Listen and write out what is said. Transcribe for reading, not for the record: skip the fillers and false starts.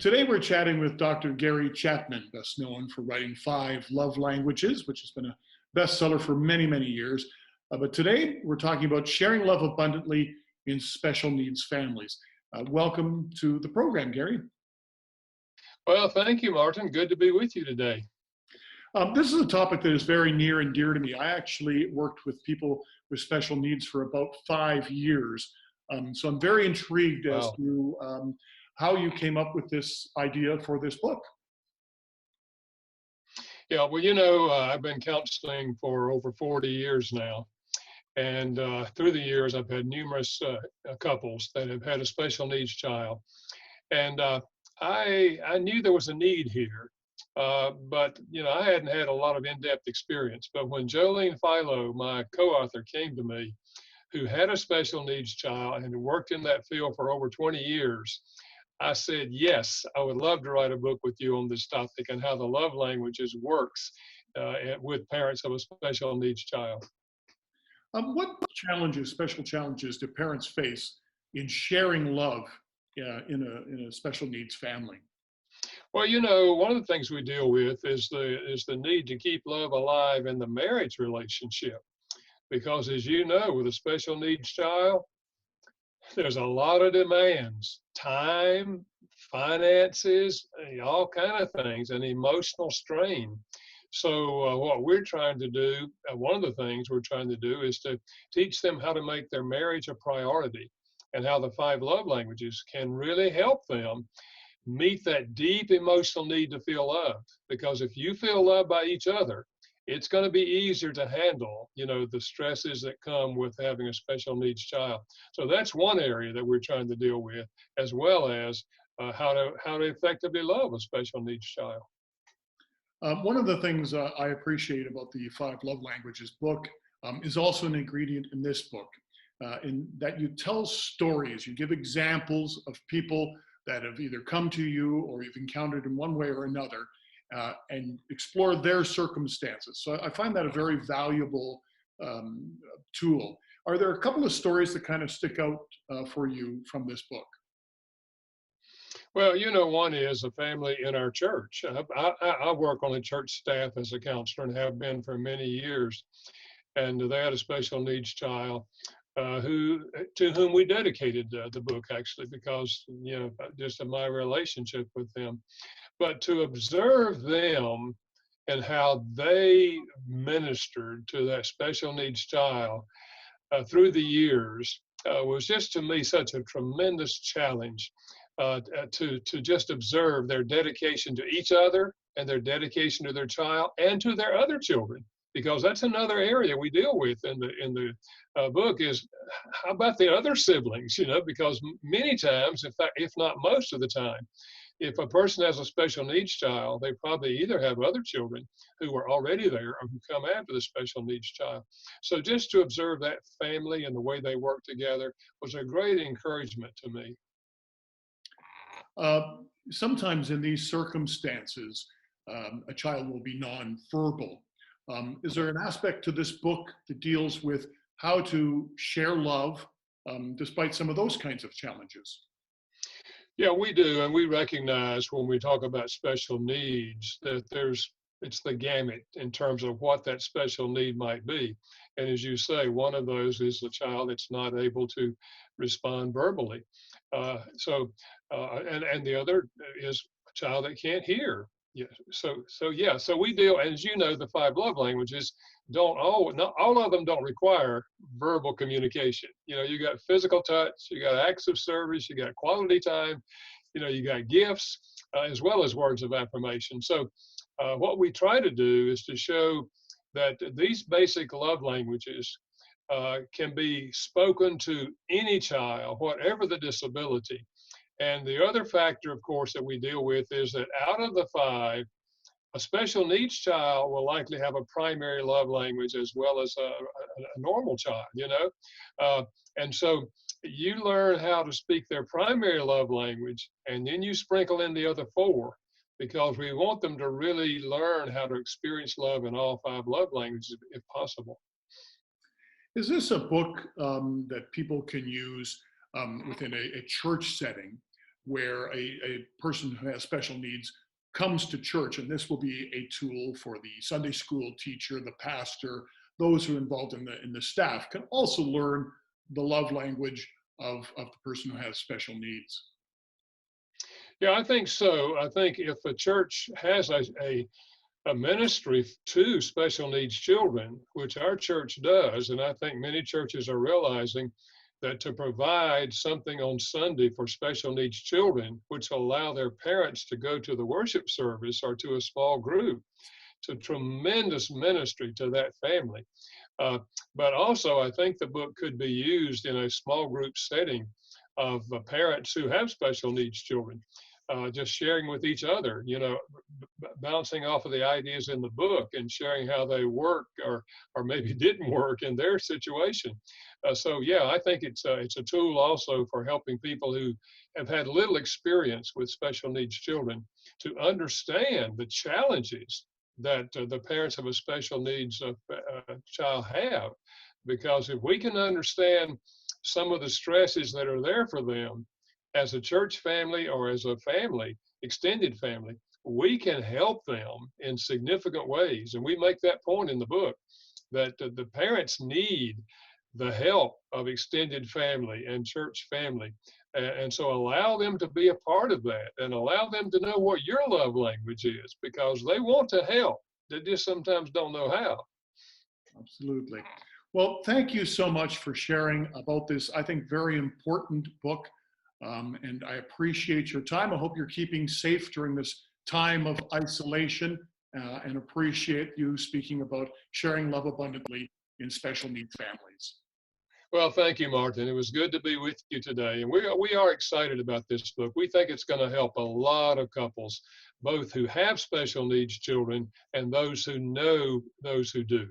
Today we're chatting with Dr. Gary Chapman, best known for writing 5 Love Languages, which has been a bestseller for many, many years. But today we're talking about sharing love abundantly in special needs families. Welcome to the program, Gary. Well, thank you, Martin. Good to be with you today. This is a topic that is very near and dear to me. I actually worked with people with special needs for about 5 years. So I'm very intrigued as Wow. to how you came up with this idea for this book. Yeah, well, I've been counseling for over 40 years now. And through the years, I've had numerous couples that have had a special needs child. And I knew there was a need here. But I hadn't had a lot of in-depth experience. But when Jolene Philo, my co-author, came to me, who had a special needs child and worked in that field for over 20 years, I said, yes, I would love to write a book with you on this topic and how the love languages works with parents of a special needs child. What challenges, special challenges, do parents face in sharing love in a special needs family? Well, one of the things we deal with is the need to keep love alive in the marriage relationship. Because as you know, with a special needs child, there's a lot of demands, time, finances, all kind of things, and emotional strain. So what we're trying to do, one of the things we're trying to do is to teach them how to make their marriage a priority and how the 5 love languages can really help them meet that deep emotional need to feel loved. Because if you feel loved by each other, it's going to be easier to handle, the stresses that come with having a special needs child. So that's one area that we're trying to deal with, as well as how to effectively love a special needs child. One of the things I appreciate about the 5 Love Languages book is also an ingredient in this book, in that you tell stories, you give examples of people that have either come to you or you've encountered in one way or another, and explore their circumstances. So I find that a very valuable tool. Are there a couple of stories that kind of stick out for you from this book? Well, one is a family in our church. I work on the church staff as a counselor and have been for many years. And they had a special needs child to whom we dedicated the book, actually, because, just of my relationship with them. But to observe them and how they ministered to that special needs child through the years was just, to me, such a tremendous challenge to just observe their dedication to each other and their dedication to their child and to their other children. Because that's another area we deal with in the book is how about the other siblings, because many times, in fact, if not most of the time, if a person has a special needs child, they probably either have other children who are already there or who come after the special needs child. So just to observe that family and the way they work together was a great encouragement to me. Sometimes in these circumstances, a child will be nonverbal. Is there an aspect to this book that deals with how to share love despite some of those kinds of challenges? Yeah, we do. And we recognize when we talk about special needs that it's the gamut in terms of what that special need might be. And as you say, one of those is the child that's not able to respond verbally. And the other is a child that can't hear. Yeah. So we deal, as you know, the 5 love languages not all of them don't require verbal communication. You got physical touch, you got acts of service, you got quality time, you got gifts, as well as words of affirmation. So what we try to do is to show that these basic love languages can be spoken to any child, whatever the disability. And the other factor, of course, that we deal with is that out of the 5, a special needs child will likely have a primary love language as well as a normal child, and so you learn how to speak their primary love language, and then you sprinkle in the other 4, because we want them to really learn how to experience love in all 5 love languages if possible. Is this a book that people can use within a church setting where a person who has special needs comes to church, and this will be a tool for the Sunday school teacher, the pastor, those who are involved in the staff can also learn the love language of the person who has special needs. Yeah, I think so. I think if a church has a ministry to special needs children, which our church does, and I think many churches are realizing that to provide something on Sunday for special needs children, which will allow their parents to go to the worship service or to a small group, it's a tremendous ministry to that family. But also, I think the book could be used in a small group setting of parents who have special needs children, just sharing with each other, bouncing off of the ideas in the book and sharing how they work or maybe didn't work in their situation. So yeah, I think it's a tool also for helping people who have had little experience with special needs children to understand the challenges that the parents of a special needs child have. Because if we can understand some of the stresses that are there for them as a church family or as a family, extended family, we can help them in significant ways. And we make that point in the book that the parents need the help of extended family and church family. And so allow them to be a part of that and allow them to know what your love language is, because they want to help. They just sometimes don't know how. Absolutely. Well, thank you so much for sharing about this, I think, very important book. And I appreciate your time. I hope you're keeping safe during this time of isolation, and appreciate you speaking about sharing love abundantly in special needs families. Well, thank you, Martin. It was good to be with you today. And we are excited about this book. We think it's going to help a lot of couples, both who have special needs children and those who know those who do.